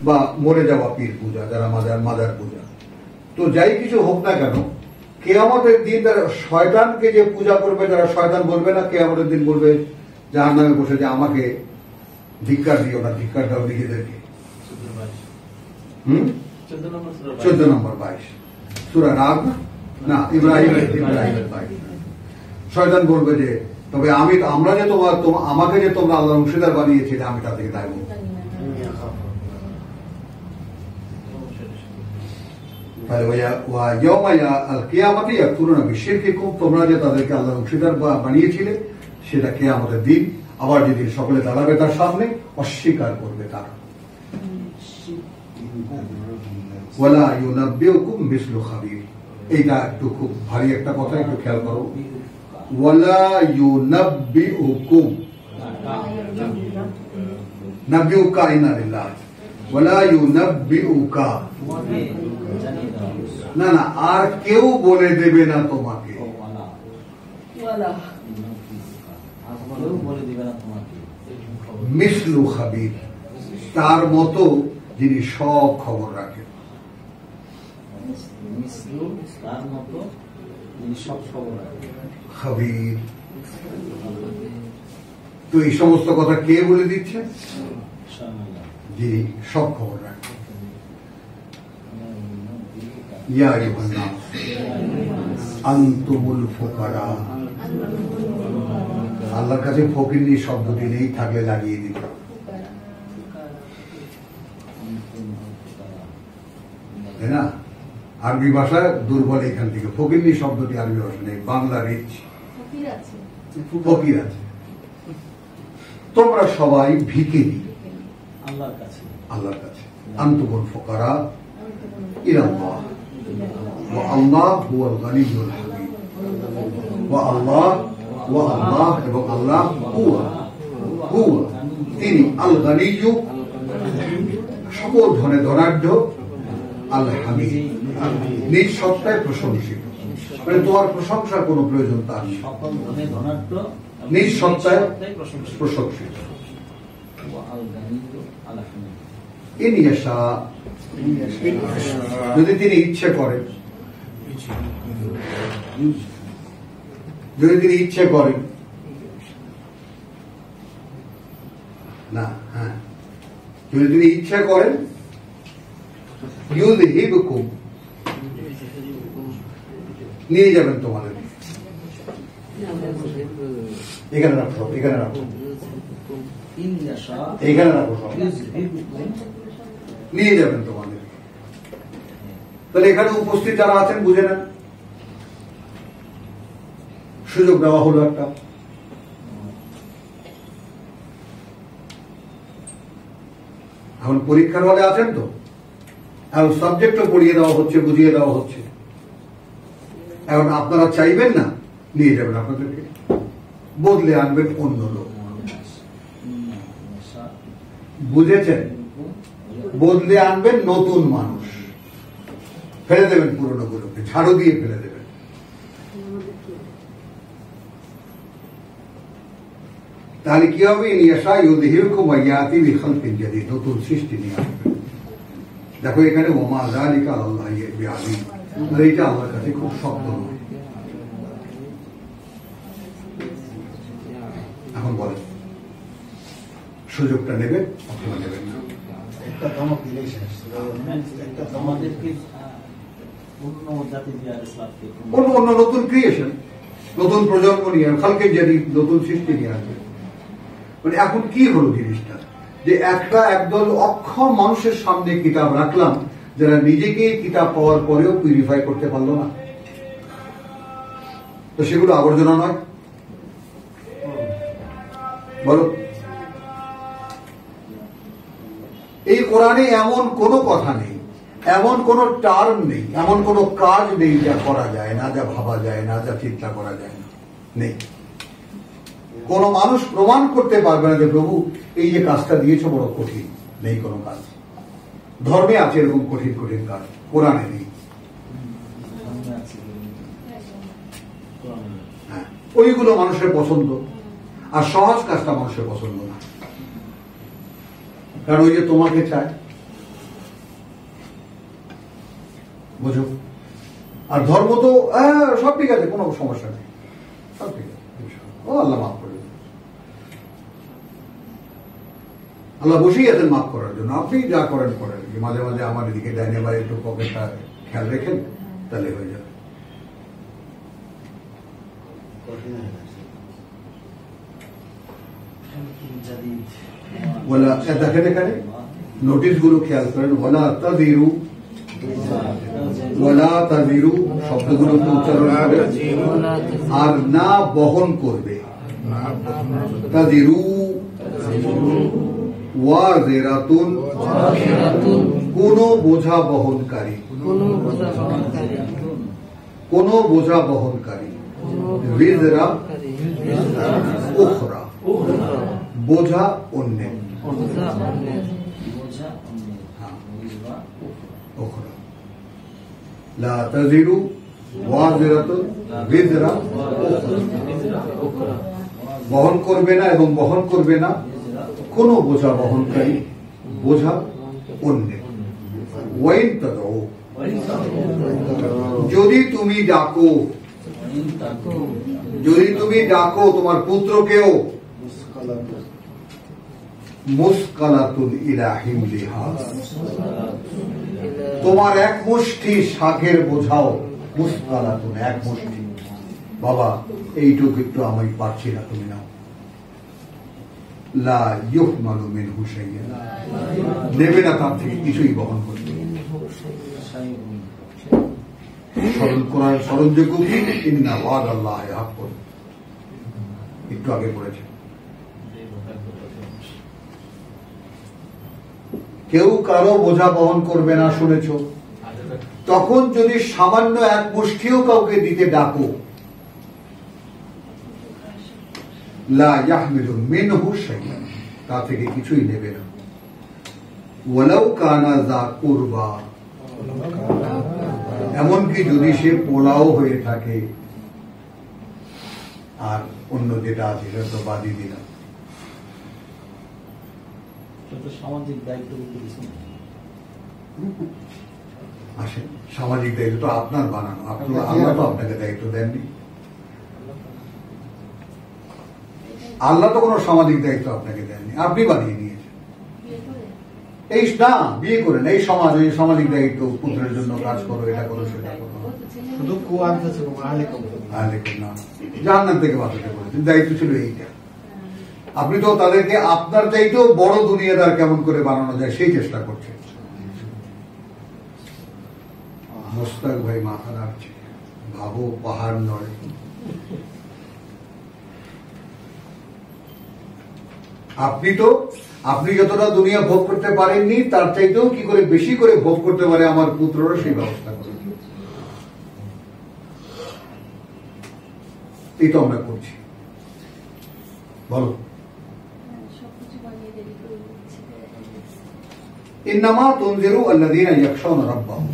বা মরে যাওয়া পীর পূজা, যারা মাজার পূজা, তো যাই কিছু হোক না কেন, কিয়ামতের দিন তারা শয়তানকে যে পূজা করবে, তারা শয়তান বলবে না কিয়ামতের দিন বলবে জাহান্নামে বসে যে আমাকে ধিক্কার দিও না, ধিক্কার দাও নিজেদেরকে। 14 নম্বর 22 সূরা রাদ না, ইব্রাহিমের 22। শয়তান বলবে যে তবে আমরা যে আমাকে যে তোমরা আল্লাহর অংশীদার বানিয়েছিলে আমি তা থেকে দায়ী। তোমরা যে তাদেরকে আল্লাহর অংশীদার বানিয়েছিলে সেটা কিয়ামতের দিন আবার যেদিন সকলে দাঁড়াবে তার সামনে, অস্বীকার করবে তারা। ওয়ালা ইউনাব্বিউকুম মিসলু খাবীর, এইটা একটু খুব ভারী একটা কথা, একটু খেয়াল করো। ওয়ালা ইউনাব্বিউকুম, নাব্বিউকা ইন্না লিল্লাহ, ওয়ালা ইউনাব্বিউকা, না না, আর কেউ বলে দেবে না তোমাকে। মিসলু খাবীর, তার মতো যিনি সব খবর রাখেন। খাবীর, তো এই সমস্ত কথা কে বলে দিচ্ছে? যিনি সব খবর রাখেন। ইয়া আইয়ুহান নাস আনতুমুল ফুকারা, আল্লাহর কাছে ফকিরনি শব্দটি নেই, থাকলে লাগিয়ে দিত। তাই না? আরবি ভাষা দুর্বল এখান থেকে, ফকিরনি শব্দটি আরবি ভাষা নেই, বাংলা রিচ, ফকির আছে। তোমরা সবাই ভিখিরি আল্লাহর কাছে। আনতুমুল ফুকারা ইলাল্লাহ ওয়া আল্লাহ হুয়াল গানিয়্যুল হামিদ। ওয়া আল্লাহ এবং আল্লাহ হুয়া, তিনি আল গানিয়্যু, সকল ধনে ধনাঢ্য, আল হামিদ, নিজ সত্তায় প্রশংসিত। মানে তোমার প্রশংসার কোন প্রয়োজন তার নেই, নিজ সত্তায় প্রশংসিত। যদি তিনি ইচ্ছে করেন, যদি তিনি ইচ্ছে করেন না, হ্যাঁ, যদি তিনি ইচ্ছে করেন ইউযহিবকুম, নিয়ে যাবেন তোমাদের। এখানে রাখো, এখানে রাখো, এখানে রাখো, নিয়ে যাবেন তোমাদের। তাহলে এখানে উপস্থিত যারা আছেন বুঝে নেন, সুযোগ দেওয়া হলো একটা। এখন পরীক্ষার হলে আছেন তো, এখন সাবজেক্টও পড়িয়ে দেওয়া হচ্ছে, বুঝিয়ে দেওয়া হচ্ছে। এখন আপনারা চাইবেন না, নিয়ে যাবেন আপনাদেরকে, বদলে আনবেন অন্য লোক। বুঝেছেন? বদলে আনবেন নতুন মানুষ, ফেলে দেবেন পুরনো গুলোকে, ঝাড়ু দিয়ে ফেলে দেবেন। তাহলে কি হবে? নতুন সৃষ্টি নিয়ে আসবেন। দেখো এখানে ওমা যালিকা আলাল্লাহি বিআযীম, আর এটা আল্লাহর কাছে খুব শক্ত নয়। এখন বলেন, সুযোগটা নেবেন অথবা নেবেন না? একটা ধমক দিলেই শেষ। অন্য নতুন ক্রিয়েশন, নতুন প্রজন্ম নিয়ে, খালকে জারি, নতুন সৃষ্টি নিয়ে আসবে। মানে এখন কি হলো জিনিসটা, যে একদল অক্ষম মানুষের সামনে কিতাব রাখলাম, যারা নিজেকে কিতাব পাওয়ার পরেও পিউরিফাই করতে পারলো না। তো সেগুলো আবর্জনা নয়? বলো, এই কোরআনে এমন কোন কথা নেই, এমন কোন টার্ম নেই, এমন কোন কাজ নেই যা করা যায় না, যা ভাবা যায় না, যা চিন্তা করা যায় না, নেই। কোন মানুষ প্রমাণ করতে পারবে না যে প্রভু এই যে কাজটা দিয়েছ বড় কঠিন। নেই কোন কাজ। ধর্মে আছে এরকম কঠিন কঠিন কাজ, কোরআনে নেই। হ্যাঁ, ওইগুলো মানুষের পছন্দ, আর সহজ কাজটা মানুষের পছন্দ না। কারণ ওই যে তোমাকে চায়, বুঝো। আর ধর্ম তো সব ঠিক আছে, কোনো সমস্যা নেই, সব ঠিক আছে, ও আল্লাহ মাফ করে দেবে। আল্লাহ বসেই আছেন মাফ করার জন্য, আপনি যা করেন করেন, মাঝে মাঝে আমার এদিকে ডাইনে বাড়ি একটু পকেটটা খেয়াল রেখেন, তাহলে হয়ে যাবে। দেখেন এখানে নোটিশ গুলো খেয়াল করেন, ওয়ালা তাযিরু, ওয়ালা তাযিরু শব্দগুলো উচ্চারণ করে, আর না বহন করবে, তাযিরু ওয়াজিরাতুন কোন বোঝা বহনকারী, কোন বোঝা বহনকারী, বিজরা উখরা বোঝা অন্যের, উখরা লা তাযিরু ওয়াজিরাতুন বিজরা উখরা বহন করবে না এবং বহন করবে না কোন বোঝা বহনকারী, বোঝা অন্যের। ওয়াইন তাদউ যদি তুমি ডাকো, যদি তুমি ডাকো তোমার পুত্রকেও, মুসকালাতুন ইলা হিমলিহা তোমার এক মুষ্টি শাকের বোঝাও, মুসকালাতুন এক মুষ্টি, বাবা এইটুকু একটু আমি পারছি না, তুমি নাও। লা ইউহমালু মিনহু শাইয়্যা নেবে না তার থেকে কিছুই বহন করতে। স্মরণযোগ্য কি ইন্না ওয়াদাল্লাহি হাক্কুন, একটু আগে পড়েছে। কেউ কারো বোঝা বহন করবে না, শুনেছ? তখন যদি সামান্য এক মুষ্টিও কাউকে দিতে ডাকো, লা ইয়াহমিলু মিনহু শাইয়্যা তা থেকে কিছুই নেবে না। ওয়ালাউ কানা যা কুরবা এমনকি যদি সে পোলাও হয়ে থাকে, আর অন্য যেটা আছে সেটা তো বাদই দিলাম। সামাজিক দায়িত্ব আসেন, সামাজিক দায়িত্ব তো আপনার বানানো, আল্লাহ তো আপনাকে দায়িত্ব দেননি। আল্লাহ তো কোনো সামাজিক দায়িত্ব আপনাকে দেননি, আপনি বানিয়ে নিয়েছেন। এই না বিয়ে করেন, এই সমাজ, এই সামাজিক দায়িত্ব, পুত্রের জন্য কাজ করো, এটা করো, সেটা করো, শুধু জাহান্নাম থেকে বাঁচাতে বলেছেন, দায়িত্ব ছিল এইটা। আপনি তো তাদেরকে আপনার চাইতেও বড় দুনিয়াদার কেমন করে বানানো যায় সেই চেষ্টা করছেন। মোস্তাক ভাই মাথা নাড়ছে, ভাবো পাহাড় নড়ে। আপনি যতটা দুনিয়া ভোগ করতে পারেননি তার চাইতেও কি করে বেশি করে ভোগ করতে পারে আমার পুত্ররা, সেই ব্যবস্থা করে। এই তো আমরা করছি। বলো, ইন্নামা তুনজিরু আল্লাযীনা ইয়াখশাউনা রাব্বাহুম।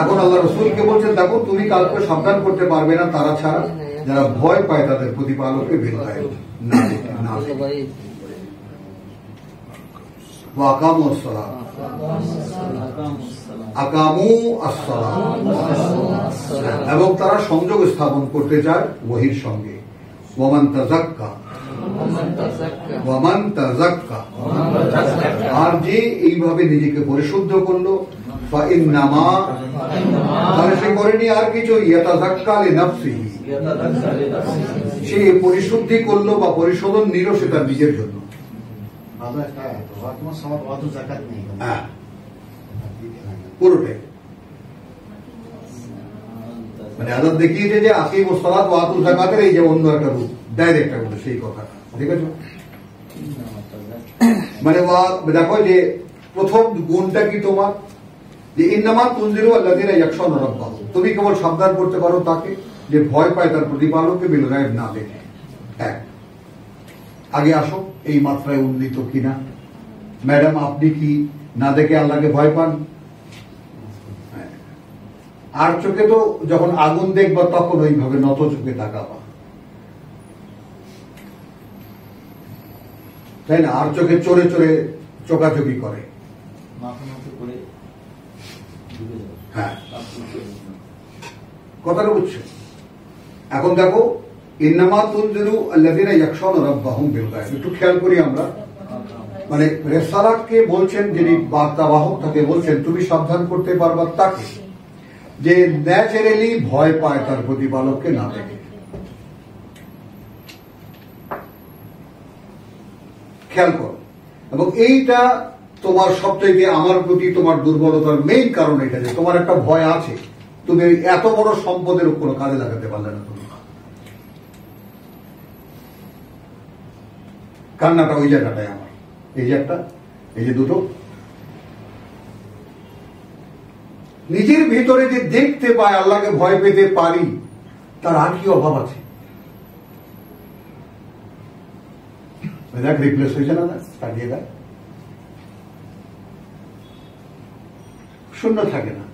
এখন আল্লাহ রাসূলকে বলছেন, দেখো তুমি কাউকে সাবধান করতে পারবে না তারা ছাড়া যারা ভয় পায় তাদের প্রতিপালকের বিরুদ্ধে না আকামু আসসালাহ, এবং তারা সংযোগ স্থাপন করতে চায় ওহীর সঙ্গে। ওয়ামান তাযাক্কা, ওয়ামান তাযাক্কা, আর যে এইভাবে নিজেকে পরিশুদ্ধ করলো, ফাইন্নামা তাহলে সে করেনি আর কিছু, ইয়াতাযাক্কা লিনাফসিহি সে পরিশুদ্ধি করলো বা পরিশোধন নিল সে তার নিজের জন্য। পুরোটাই মানে আজাদ দেখিয়েছে যে আকিমুস সালাত ওয়া আতুজ যাকাতের এই যে অন্য একটা রূপ, ডাইরেক্ট একটা সেই কথাটা, ঠিক আছে? মানে দেখো যে প্রথম গুণটা কি তোমার, যে ইন্নামা তুনজিরু আল্লাযীনা ইয়াখশাউনা রাব্বাহুম, তুমি কেবল সাবধান করতে পারো তাকে যে ভয় পায় তার প্রতিপালককে বিল গায়ব না দেখে। এক, আগে আসো এই মাত্রায় উন্নীত কিনা। ম্যাডাম আপনি কি না দেখে আল্লাহকে ভয় পান? আর চোখে তো যখন আগুন দেখবা তখন ওইভাবে নত চোখে তাকাবা, তাই না? আর চোখে চোরে চোরে চোখাচোখি করে, হ্যাঁ, কথাটা বুঝছো? এখন দেখো, ইন্নামা তুনজিরু আল্লাযিনা ইয়াখশাউনা রাব্বাহুম বিল গায়ব। একটু খেয়াল করি আমরা, মানে রেসালাতকে বলছেন, যিনি বার্তাবাহক তাকে বলছেন তুমি সাবধান করতে পারবা তাকে যে ন্যাচারালি ভয় পায় তার প্রতিপালককে না দেখে। খেয়াল করো, এবং এইটা তোমার সবথেকে আমার প্রতি তোমার দুর্বলতার মেইন কারণ এটা যে তোমার একটা ভয় আছে, তুমি এত বড় সম্পদের কোনো কাজে লাগাতে পারলে না। তুমি কান্নাটা ওই জায়গাটায় আমার, এই যে একটা, এই যে দুটো, নিজের ভিতরে যে দেখতে পায় আল্লাহকে ভয় পেতে পারি, তার আর কি অভাব আছে? দেখ রিপ্লেস হয়েছে না, তাকিয়ে দেখ, শূন্য থাকে না।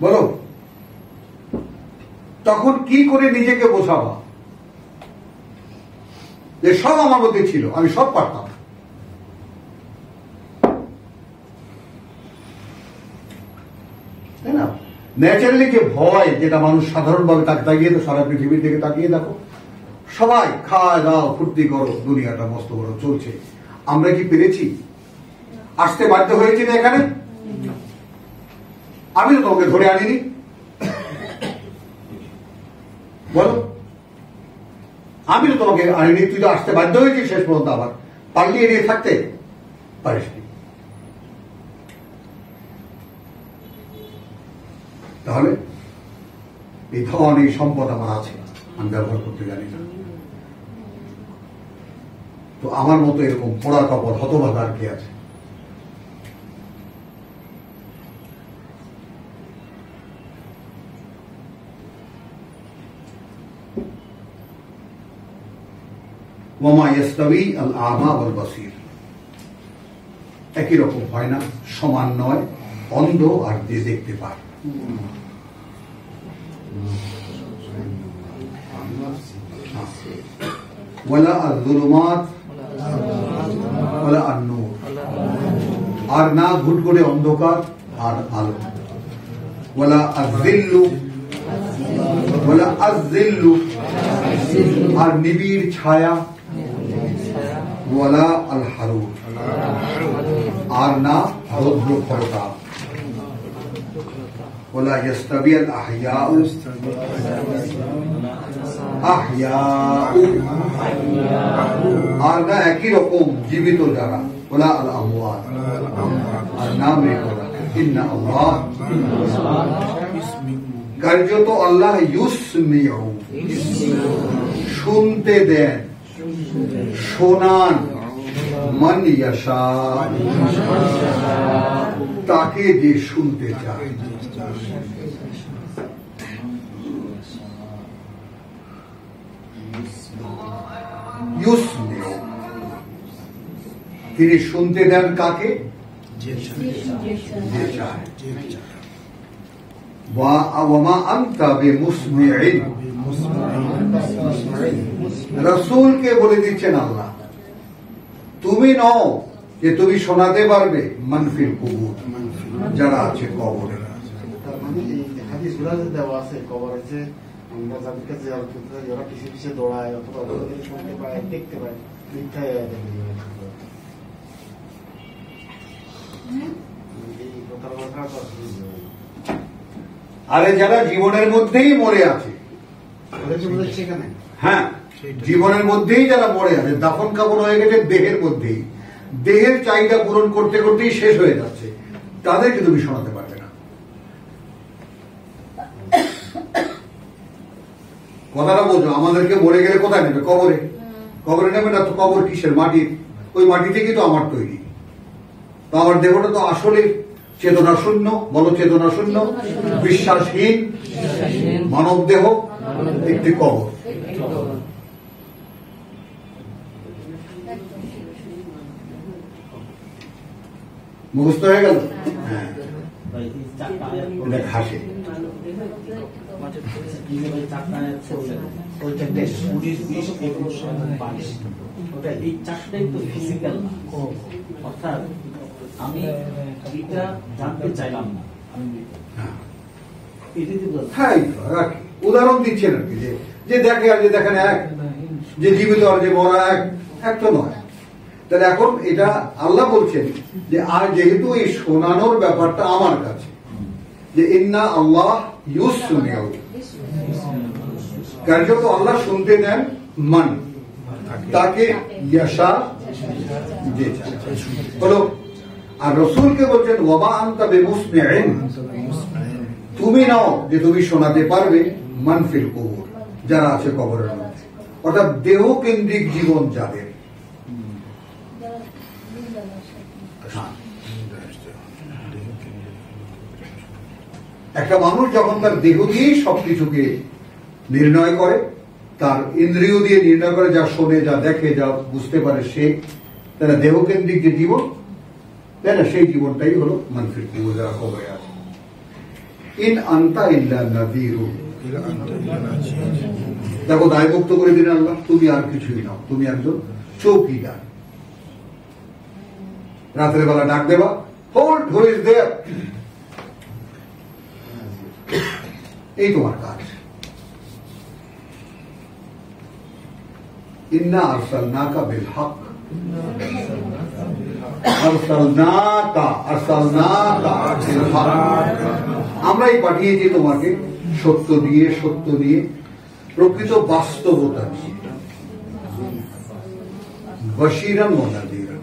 বলো, তখন কি করে নিজেকে বোঝাবা যে সব আমার মধ্যে ছিল, আমি সব পারতাম? তাই না? ন্যাচারালি যে ভয়, যেটা মানুষ সাধারণভাবে তাকিয়ে, তো সারা পৃথিবীর দিকে তাকিয়ে দেখো, সবাই খায় দাও ফুর্তি করো, দুনিয়াটা মস্ত বড় চলছে। আমরা কি পেরেছি? আসতে বাধ্য হয়েছি না এখানে? আমি তো তোমাকে ধরে আনিনি, বলো, আমি তো তোমাকে আনিনি, তুই তো আসতে বাধ্য হয়েছিস শেষ পর্যন্ত। আবার পালিয়ে নিয়ে থাকতে পারিসনি। তাহলে এই ধন, এই সম্পদ আমার আছে, আমি ব্যবহার করতে জানি না। তো আমার মতো এরকম পোড়া কাপড় হতভাগা আর কি আছে? ওয়ামা ইয়াস্তাবি আল আমা ওয়াল বাসীর, একই রকম হয় না, সমান নয় অন্ধ আর যে দেখতে পায়। ওয়ালা আয-যুলুমাত ওয়ালা আন-নূর, আর না ঘুটঘুটে অন্ধকার আর আলো। ওয়ালা আয-যিল্লু ওয়ালা আয-যিল্লু, আর নিবিড় ছায়া। ওয়ালা আল হারুর, আর না রৌদ্র খরতা। ওয়ালা ইয়াস্তাবি আল আহইয়াউ আহইয়াউ, আর না একই রকম জীবিত যারা। ওয়ালা আল আমওয়াত, আর না মৃতরা। ইন্না আল্লাহ, কার্যত আল্লাহ, ইউসমিউ, শুনতে দেন, শোনান, মান ইয়াশা, তাকে যে শুনতে চায়। ইউসমিউ, তিনি শুনতে দেন কাকে? যে চায়। ওয়ামা আনতা বিমুসমিইন, রাসূলকে বলে দিচ্ছেন আল্লাহ, তুমি নও যে তুমি শোনাতে পারবে মানফিল কুবুর, যারা আছে কবরে। হাদিসগুলো দেওয়া আছে কবরে, যে আমরা যাদেরকে জিয়ারত করতে যাই, ওরা পিছিয়ে পিছিয়ে দৌড়ায় অথবা শুনতে পায়, দেখতে পায়, মিথ্যায় আরে যারা জীবনের মধ্যেই মরে আছে, সেখানে, হ্যাঁ, জীবনের মধ্যেই যারা মরে আছে, দাফন কাপড় হয়ে গেছে দেহের মধ্যেই, দেহের চাহিদা পূরণ করতে করতেই শেষ হয়ে যাচ্ছে, তাদেরকে তুমি শোনাতে পারবে না। কথাটা বোঝো, আমাদেরকে মরে গেলে কোথায় নেবে? কবরে। কবরে নেবে না তো? কবর কিসের? মাটির। ওই মাটি থেকেই তো আমার তৈরি। তো আমার দেহটা তো আসলে চেতনা শূন্য, বলো চেতনা শূন্য, বিশ্বাসহীন মানব দেহ, একটি কবর। মুখস্থ হয়ে গেল? হ্যাঁ, এটা ঘাসে। ওটা এই চারটাই তো ফিজিক্যাল না, অর্থাৎ আমি এটা জানতে চাইলাম না, হ্যাঁ রাখি উদাহরণ দিচ্ছেন আর কি, যে দেখে আর যে দেখেন এক, যে জীবিত আর যে মরা এক তো নয়। তাহলে এখন এটা আল্লাহ বলছেন যে আর যেহেতু এই শোনানোর ব্যাপারটা আমার কাছে, যে ইন্না আল্লাহ ইউসমিউ, কার্য তো আল্লাহ শুনতে দেন মান তাকে ইয়াশা যে হলো। আর রসুলকে বলছেন ওয়ামা আনতা বিমুসমিইন, তুমি নাও যে তুমি শোনাতে পারবে মান ফিল কুবুর, যারা আছে কবরের মধ্যে, অর্থাৎ দেহ কেন্দ্রিক জীবন যাদের। একটা মানুষ যখন তার দেহ দিয়েই সবকিছুকে নির্ণয় করে, তার ইন্দ্রিয় দিয়ে নির্ণয় করে, যা শোনে, যা দেখে, যা বুঝতে পারে সে, তারা দেহ কেন্দ্রিক যে জীবন, তাই না, সেই জীবনটাই হলো মানফিল কুবুর, যারা কবরে আছে। ইন আনতা ইল্লা নাযীরুন, দেখো দায়মুক্ত করে দিন আল্লাহ, তুমি আর কিছুই নাও, তুমি একজন চৌকিদার। রাতের বেলা ডাক দেবা, হোল্ড হু ইজ দেয়ার, এই তোমার কাজ। ইন্না আরসালনাকা বিল হক, আমরাই পাঠিয়েছি তোমাকে সত্য দিয়ে, সত্য দিয়ে, প্রকৃত বাস্তবতা দিয়ে, বশীরান ওয়া নাযীরা,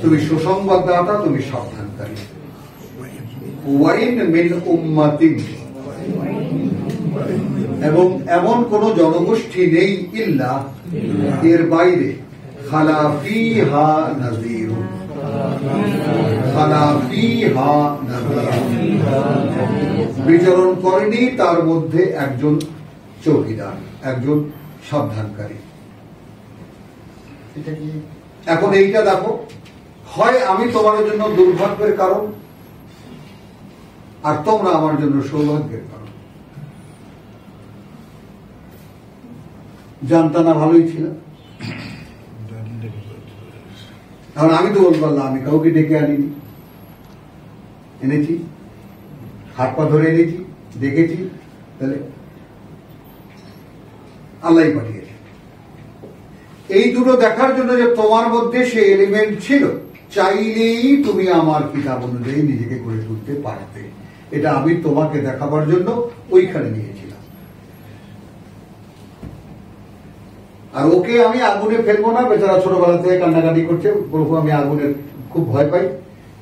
তুমি সুসংবাদদাতা, তুমি সাবধানকারী। ওয়াইন মিন উম্মাতিন, এবং এমন কোন জনগোষ্ঠী নেই ইল্লা, এর বাইরে, খালা ফীহা নাযীর, খালা ফীহা নাযীর, বিচরণ করেনি তার মধ্যে একজন চৌকিদার, একজন সাবধানকারী। এখন এইটা দেখো, হয় আমি তোমার জন্য দুর্ভাগ্যের কারণ, আর তোমরা আমার জন্য সৌভাগ্যের কারণ। জানতা না ভালোই ছিল, এখন আমি তো বলতে পারলাম আমি কাউকে ডেকে আনিনি, এনেছি, হাত পা ধরে এনেছি, দেখেছি, তাহলে আল্লাহই পাঠিয়েছে। এই দুটো দেখার জন্য যে তোমার মধ্যে সে এলিমেন্ট ছিল, চাইলেই তুমি আমার কিতাব অনুযায়ী নিজেকে গড়ে তুলতে পারতে, এটা আমি তোমাকে দেখাবার জন্য ওইখানে নিয়েছিলাম। আর ওকে আমি আগুনে ফেলবো না, বেচারা ছোটবেলা থেকে কান্নাকাটি করছে, বলবো আমি আগুনের খুব ভয় পাই,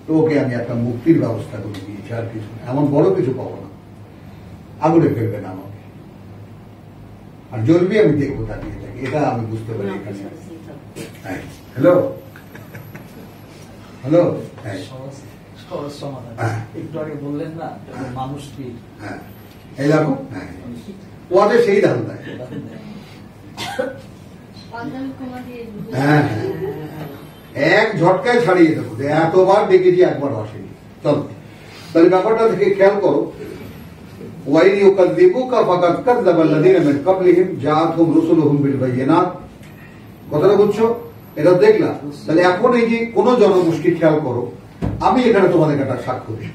তো ওকে আমি একটা মুক্তির ব্যবস্থা করে দিয়েছি, আর কিছু এমন বড় কিছু পাবো না, আগুনে ফেলবে না আমাকে, আর জ্বলবি আমি দেখবো তাকিয়ে থাকি, এটা আমি বুঝতে পারি এখানে। হ্যালো হ্যালো, একটু আগে বললেন না মানুষ কি, হ্যাঁ এই দেখো, হ্যাঁ ওদের সেই দাম দেয়, হ্যাঁ এক ঝটকায় ছাড়িয়ে দেবো, এতবার দেখেছি একবার আসেনি। চলো তাহলে ব্যাপারটা থেকে খেয়াল করো, ওয়াইন ইউকাযযিবুকা ফাকাদ কাযযাবাল্লাযীনা মিন ক্বাবলিহিম জাআতহুম রুসুলুহুম বিল বায়িনাত, কথাটা বুঝছো? এটা দেখলাম। তাহলে এখন এই যে কোন জনগোষ্ঠী, খেয়াল করো, আমি এখানে তোমাদের একটা সাক্ষ্য দিই,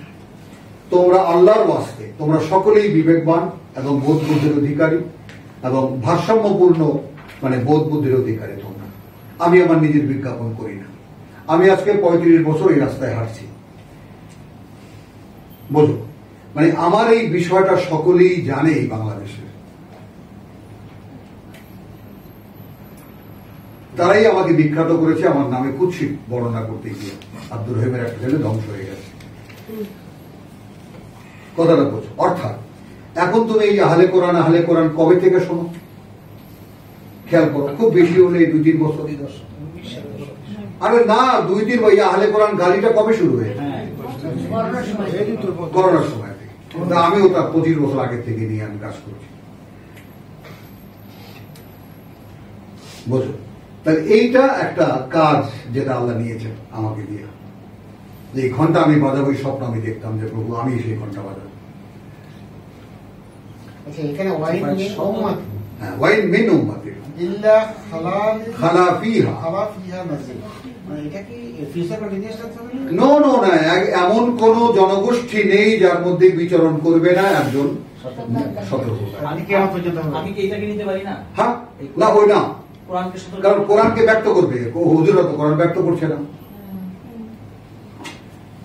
তোমরা আল্লাহর ওয়াস্তে, তোমরা সকলেই বিবেকবান এবং বোধ বুদ্ধির অধিকারী এবং ভারসাম্যপূর্ণ, মানে বোধ বুদ্ধির অধিকারী তোমরা। আমি আমার নিজের বিজ্ঞাপন করি না, আমি আজকে 35 বছর এই রাস্তায় হাঁটছি, বোঝো, মানে আমার এই বিষয়টা সকলেই জানে এই বাংলাদেশের, তারাই আমাকে বিখ্যাত করেছে আমার নামে কুৎসিত বর্ণনা করতে গিয়ে। আব্দুর রহিমের একটা ছেলে ধ্বংস হয়ে গেছে, কথাটা বোঝো। অর্থাৎ এখন তুমি এই আহলে কোরআন কবে থেকে শোনো, খেয়াল করো, খুব বেশি হলে 2-3 বছর। আরে না, 2-3 বছর। আহলে কোরআন গালিটা কবে শুরু হয়েছে? করোনার সময় থেকে। আমিও তার 25 বছর আগের থেকে নিয়ে আমি কাজ করছি, বোঝো। তাহলে এইটা একটা কাজ যেটা আল্লাহ নিয়েছেন আমাকে দিয়ে। এই ঘন্টা আমি বাজাবো, স্বপ্ন আমি দেখতাম যে প্রভু আমি সেই ঘন্টা বাজাবো, আচ্ছা, এখানে ওয়াইন মিন উম্মাতি হ্যাঁ, ওয়াইন মিন উম্মাতি ইল্লা খালা ফিহা। ফিহা নাজিল, মানে এটা কি ফিউচার কন্টিনিউয়াস থাকবে? নো নো না, এমন কোন জনগোষ্ঠী নেই যার মধ্যে বিচরণ করবে না একজন সতর্ককারী। আমি কিয়ামত পর্যন্ত হবে। আমি কি এটাকে নিতে পারি না? হ্যাঁ, না ওই না, কোরআনকে সতর্ক, কারণ কোরআনকে ব্যক্ত করবে, হুজুরা তো কোরআন ব্যক্ত করছে না।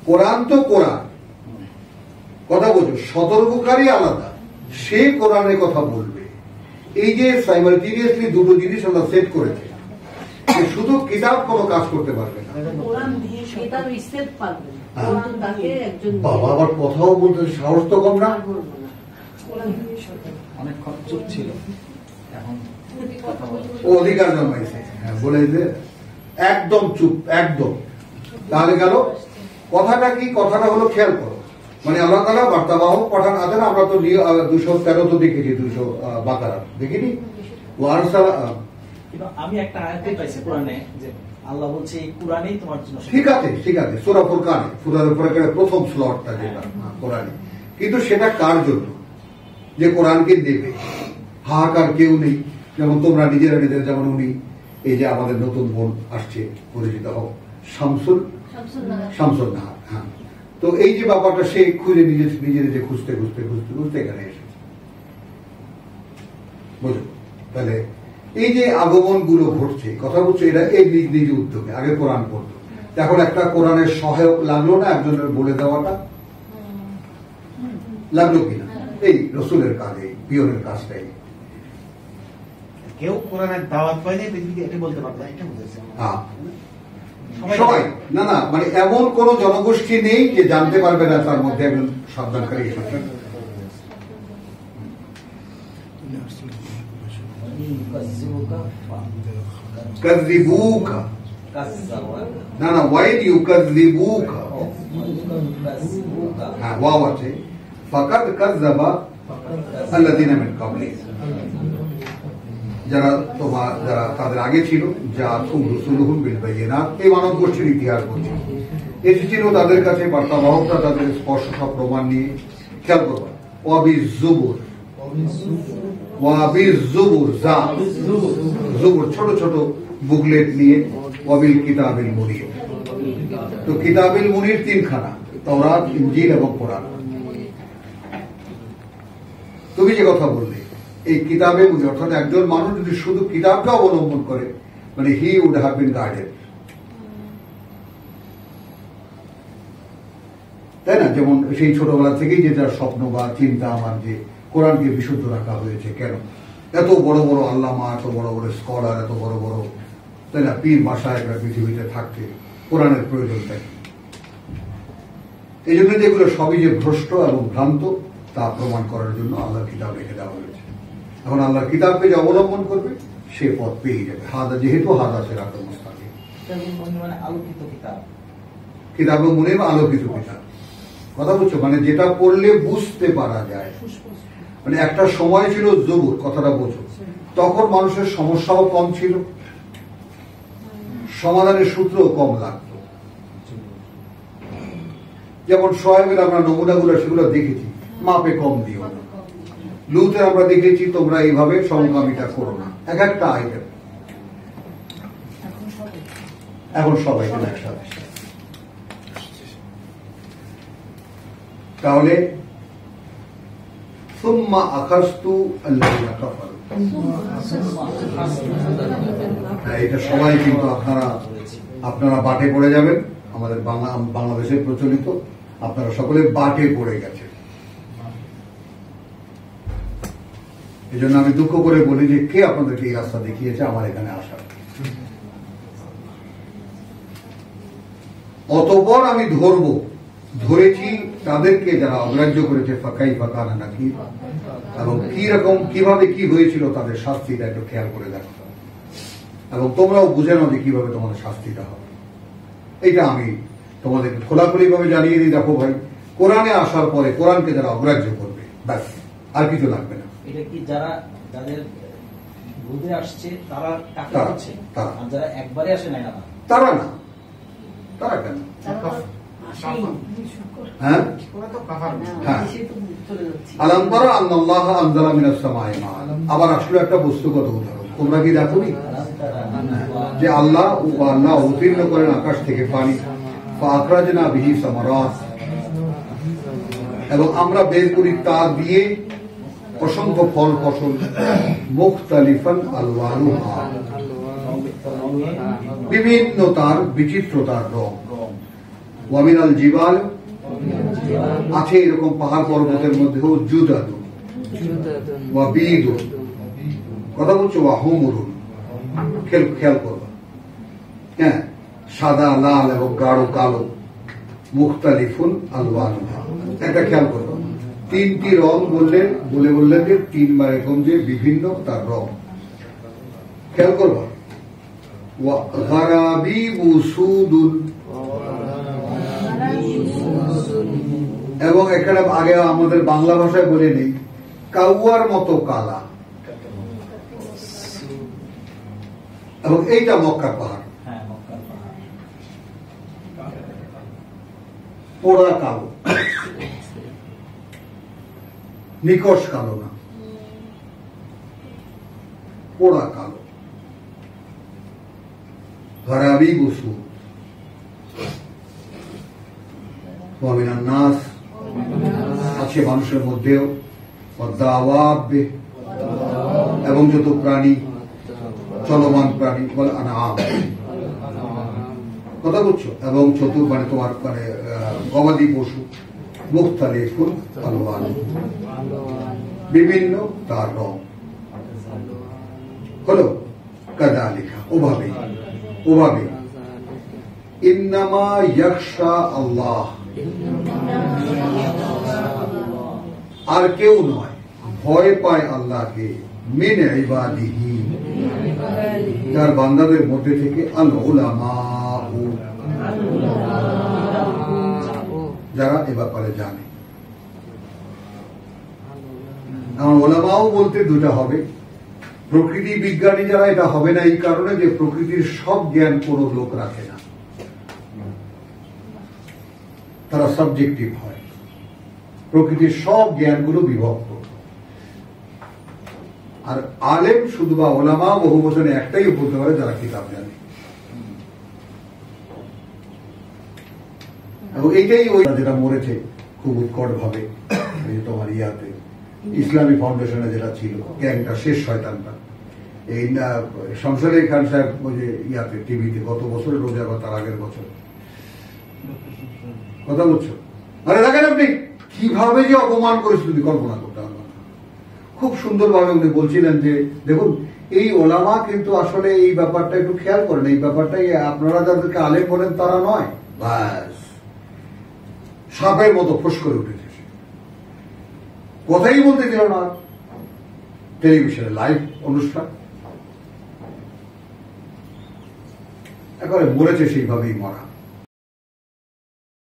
কোরআন তো কোরআন, কথা বলছো, সতর্ককারী আলাদা, সে কোরআনের কথা বলবে। এই যে সাইমালটেনিয়াসলি দুটো জিনিস আমরা সেট করেছে, যে শুধু কিতাব কোনো কাজ করতে পারবে না। কোরআন দিয়ে কিতাব ইসেট পারবে না, কোরআন তাকে একজন বাবা আবার কথাও বলতে সাহস তো কম না। কোরআন দিয়ে সতর্ক। অনেকক্ষণ চুপ ছিল, এখন কথা বলে। ও অধিকার জন্মাইছে, হ্যাঁ, বলে যে একদম চুপ, একদম। তাহলে গেল কথাটা কি? কথাটা হলো, খেয়াল করো, মানে আল্লাহ তাআলা বার্তাবাহক পাঠান আছেন। আমরা তো 213 তো দেখেছি, 200 বাকারা দেখিনি। কিন্তু আমি একটা আয়াতে পাইছি কোরআনে যে আল্লাহ বলছে এই কোরআনই তোমার জন্য। ঠিক আছে, ঠিক আছে, সূরা ফুরকানে, সূরা ফুরকানের প্রথম স্লটটা যেটা কোরআনে, কিন্তু সেটা কার জন্য? যে কোরআনকে দেবে। হাহাকার কেউ নেই, যেমন তোমরা নিজেরা নিজের, যেমন উনি এই যে আমাদের নতুন বোন আসছে, পরিচিত হও, শামসুল নাহার। হ্যাঁ, তো এই যে ব্যাপারটা সে খুঁজে নিজে নিজে খুঁজতে খুঁজতে খুঁজতে খুঁজতে এখানে এসেছে, বুঝলো? তাহলে এই যে আগমন গুলো ঘটছে, কথা বলছে, এটা এই নিজ নিজ উদ্যোগে। আগে কোরআন পড়তো, এখন একটা কোরআনের সহায়ক লাগলো না একজনের বলে দেওয়াটা? লাগলো কিনা? এই রসুলের কাজে, পিয়নের কাজটাই। কেউ কোরআনের দাওয়াত পায়নি পৃথিবীতে, এটা বলতে পারবে না, এটা বুঝেছে। হ্যাঁ, সবাই না, না, মানে এমন কোন জনগোষ্ঠী নেই যে জানতে পারবে না তার মধ্যে একজন সাবধানকারী এসেছেন। কাযযিবুকা, না না, ওয়াইল ইউকাযযিবুকা, হ্যাঁ, ওয়াও আছে। ফাকাদ কাযযাবা আল্লাযীনা মিন ক্বাবলিক, যারা তাদের আগে ছিল, জাআতুহুম রুসুলুহুম বিল বায়িনাত, এই মানব গোষ্ঠীর ইতিহাস বলছে, এসেছিল তাদের কাছে বার্তাবাহকরা তাদের স্পষ্ট সব প্রমাণ নিয়ে। খেয়াল করবেন, ওয়াবিজ্জুবুর, ওয়াবিজ্জুবুর, জুবুর ছোট ছোট বুকলেট নিয়ে, ওয়াবিল কিতাবিল মুনির। তো কিতাবিল মুনির তিনখানা, তাওরাত, ইনজিল এবং কোরআন। তুমি যে কথা বললে, এই কিতাবে বুঝে, অর্থাৎ একজন মানুষ যদি শুধু কিতাবকে অবলম্বন করে, মানে he would have been guided, তাই না? যেমন সেই ছোটবেলা থেকেই যেটা স্বপ্ন বা চিন্তা আমার, যে কোরআনকে বিশুদ্ধ রাখা হয়েছে কেন? এত বড় বড় আল্লামা, এত বড় বড় স্কলার, এত বড় বড়, তাই না, পীর মাশায়েখরা পৃথিবীতে থাকতে কোরআনের প্রয়োজনটা কি? এই জন্য যেগুলো সবই যে ভ্রষ্ট এবং ভ্রান্ত, তা প্রমাণ করার জন্য আল্লাহর কিতাব রেখে দেওয়া হয়েছে। এখন আল্লাহর কিতাবকে যে অবলম্বন করবে সে পথ পেয়ে যাবে। হাদা, যেহেতু হাদা সিরাতুল মুস্তাকিম, মানে আলোকিত কিতাব, কিতাবে মুনির, আলোকিত কিতাব। কথা বলছো, মানে যেটা পড়লে বুঝতে পারা যায়। মানে একটা সময় ছিল জবুর, কথাটা বোঝো, তখন মানুষের সমস্যাও কম ছিল, সমাধানের সূত্রও কম লাগতো। যেমন সোয়াইবের আমরা নমুনাগুলো সেগুলো দেখেছি, মাপে কম দিও না। লুতের আমরা দেখেছি, তোমরা এইভাবে সমকামিতা করো না, এক একটা আইটেম। এখন সবাই একসাথে। তাহলে সুম্মা আখাযতু আল্লাযীনা কাফারু, এটা সবাই কিন্তু আপনারা বাটে পড়ে যাবেন। আমাদের বাংলাদেশে প্রচলিত, আপনারা সকলে বাটে পড়ে গেছে। এই জন্য আমি দুঃখ করে বলি যে কে আপনাদেরকে এই রাস্তা দেখিয়েছে আমার এখানে আসার। অতঃপর আমি ধরেছি তাদেরকে যারা অগ্রাহ্য করেছে, ফাঁকাই ফাঁকা না নাকি, এবং কি রকম কিভাবে কি হয়েছিল তাদের শাস্তিটা একটু খেয়াল করে দেখো, এবং তোমরাও বুঝে নাও যে কিভাবে তোমাদের শাস্তিটা হবে। এইটা আমি তোমাদেরকে খোলাখুলি ভাবে জানিয়ে দিই। দেখো ভাই, কোরআনে আসার পরে কোরআনকে যারা অগ্রাহ্য করবে, ব্যাস, আর কিছু লাগবে না। এটা কি যাদের বুঝে আসছে তারা কাকে বলছে? আর যারা একবারে আসে নাই না, তারা না, তারা কেন? হ্যাঁ ওরা তো কাফার হ্যাঁ। সে তো চলে যাচ্ছে। আলাম তারা আন্নাল্লাহ আনজালা মিনাস সামাই মা। আবার আসলে একটা বস্তুগত উদাহরণ, তোমরা কি দেখোনি যে আল্লাহ অবতীর্ণ করেন আকাশ থেকে পানি, ফাখরাজনা বিহি সামারাত, এবং আমরা বের করি তা দিয়ে অসংখ্য ফল ফসল, মুখতালিফান আলওয়ানুহা, বিভিন্ন তার বিচিত্রতার রং, ওয়া মিনাল জিবাল, আছে এরকম পাহাড় পর্বতের মধ্যেও জুদাদুন ওয়া বিদুন, কথা বলছো, ওয়া হুমুরুন, খেয়াল করবা, হ্যাঁ, সাদা, লাল এবং গাঢ় কালো, মুখতালিফুন আলওয়ানুহা, একটা খেয়াল করবা, তিনটি রং বললেন যে তিনবার এরকম যে বিভিন্ন তার রং, খেয়াল করবা। ওয়া গারাবিবু সুদুন, এবং এখানে আগে আমাদের বাংলা ভাষায় বলে নেই, কাউয়ার মতো কালা, এবং এইটা মক্কার পাহাড়, হ্যাঁ, মক্কার পাহাড়। পোড়া কালো, নিকশ কালো না, পোড়া কালো, ঘরাবি বসু, ওয়ামিনান নাস, আছে মানুষের মধ্যেও, ওয়াদাওয়াবে, এবং যত প্রাণী, চলমান প্রাণী, বলে আনাম, কথা বলছো, এবং মানে তোমার মানে গবাদি পশু, মুখতালিফুন আলওয়ান, বিভিন্ন তার রং, হলো কাযালিকা, ওভাবে ইন্নামা ইয়াখশা আল্লাহ, আর কেউ নয় ভয় পায় আল্লাহকে, মিন ইবাদিহি, যার বান্দাদের মধ্যে থেকে, আল উলামা, যারা এ ব্যাপারে জানে। আমার ওলামাও বলতে দুটা হবে, প্রকৃতি বিজ্ঞানী যারা, এটা হবে না এই কারণে যে প্রকৃতির সব জ্ঞান কোনো লোক রাখে না, তারা সাবজেক্টিভ হয়, প্রকৃতির সব জ্ঞানগুলো বিভক্ত। আর আলেম শুধু বা ওলামা বহু বচনে একটাই বলতে পারে, যারা কিতাব জানে, এবং এইটাই ওই যেটা মরেছে খুব উৎকট ভাবে, তোমার ইয়াতে ইসলামী ফাউন্ডেশনে যেটা ছিল গ্যাংটা, শেষ শয়তানটা, এই শমশের খান সাহেব ওই যে ইয়াতে টিভিতে গত বছর রোজা বা তার আগের বছর, কথা বলছো, আরে দেখেন আপনি কিভাবে যে অপমান করেছিল, তুমি কল্পনা করতে পারবেন না। খুব সুন্দরভাবে উনি বলছিলেন যে দেখুন, এই ওলামা কিন্তু আসলে এই ব্যাপারটা একটু খেয়াল করেন, এই ব্যাপারটাই আপনারা যাদেরকে আলেম বলেন তারা নয়, ব্যাস সাপের মতো ফুস করে উঠেছে, কথাই বলতে দিল না, টেলিভিশনে লাইভ অনুষ্ঠান, একেবারে মরেছে সেইভাবেই মরা।